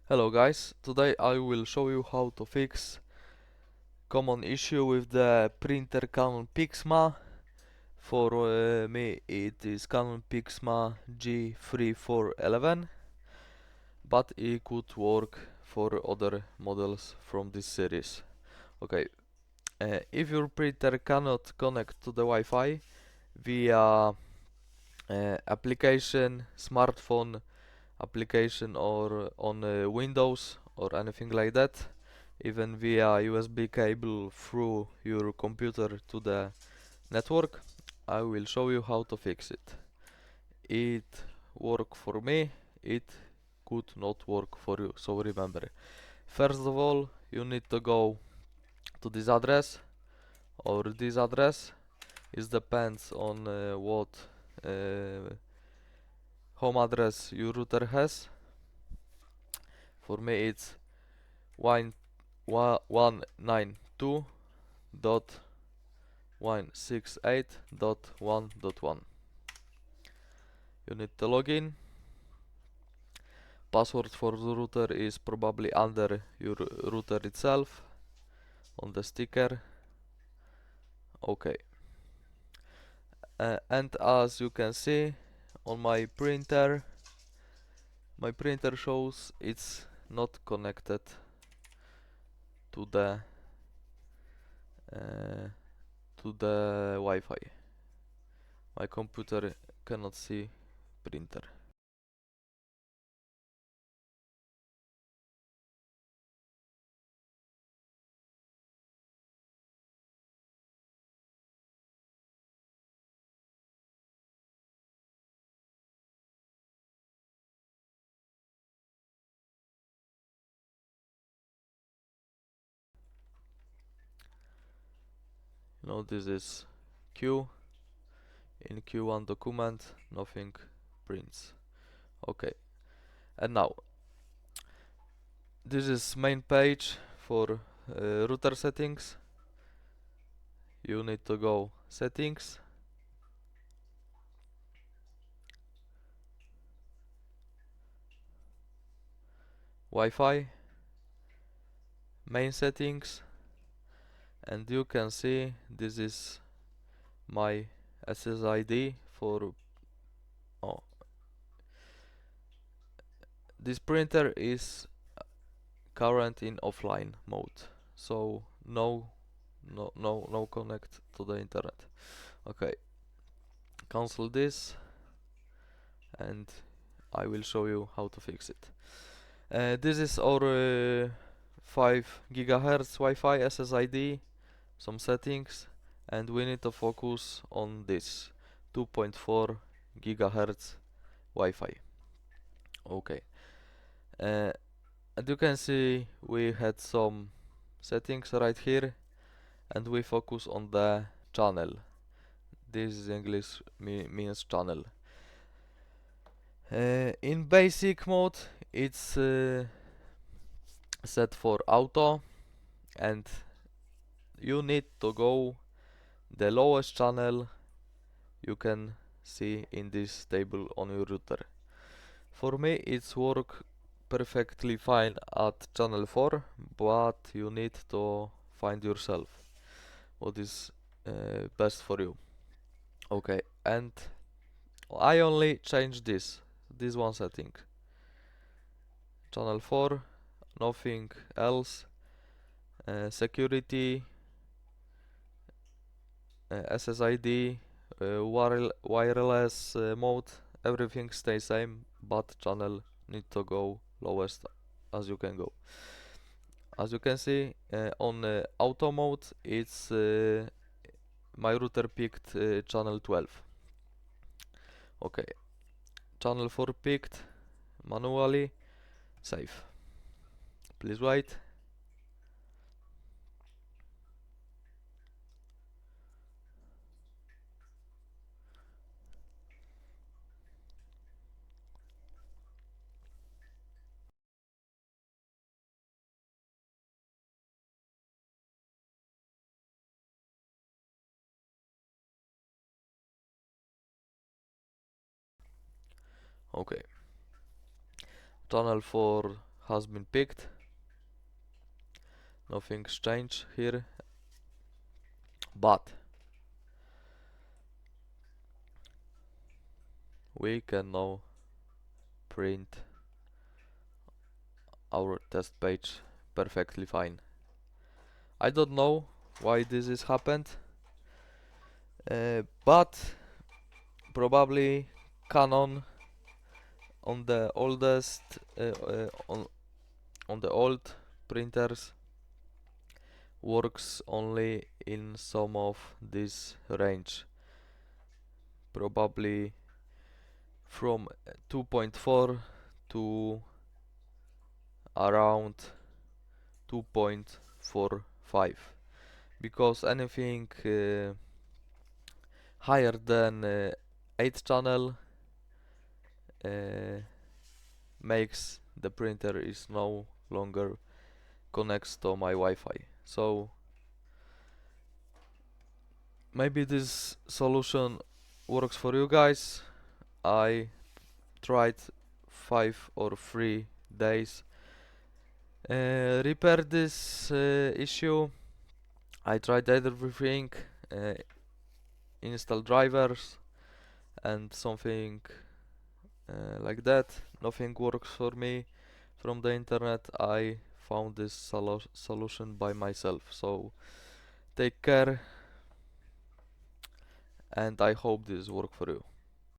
Hello guys, today I will show you how to fix common issue with the printer Canon Pixma. For me it is Canon Pixma G3411, but it could work for other models from this series. Okay, if your printer cannot connect to the Wi-Fi via application, smartphone application or on Windows or anything like that, even via USB cable through your computer to the network, I will show you how to fix it. It worked for me, it could not work for you, so remember. First of all, you need to go to this address or this address. It depends on what home address your router has. For me it's 192.168.1.1. You need to log in. Password for the router is probably under your router itself on the sticker. Okay. And as you can see on my printer shows it's not connected to the Wi-Fi. My computer cannot see printer. This is Q. In Q1 document nothing prints. Okay, and now this is main page for router settings. You need to go settings, Wi-Fi, main settings, and you can see this is my SSID for this printer is current in offline mode, so no connect to the internet. Okay, cancel this and I will show you how to fix it. This is our 5 GHz Wi-Fi SSID, some settings, and we need to focus on this 2.4 GHz Wi-Fi. Okay, and you can see we had some settings right here, and we focus on the channel. This is English means channel. In basic mode it's set for auto, and you need to go the lowest channel you can see in this table on your router. For me it's work perfectly fine at channel 4, but you need to find yourself what is best for you. Okay, and I only change this one setting. Channel 4, nothing else. Security, SSID, wireless mode, everything stays same, but channel need to go lowest as you can go. As you can see on auto mode, it's my router picked channel 12. Okay, channel 4 picked manually. Save. Please wait. Okay, channel 4 has been picked. Nothing's changed here, but we can now print our test page perfectly fine. I don't know why this has happened, but probably Canon on the oldest on the old printers works only in some of this range, probably from 2.4 to around 2.45, because anything higher than 8 channel makes the printer is no longer connects to my Wi-Fi. So maybe this solution works for you guys. I tried 5 or 3 days repair this issue. I tried everything, install drivers and something like that. Nothing works for me from the internet. I found this solution by myself. So take care, and I hope this works for you.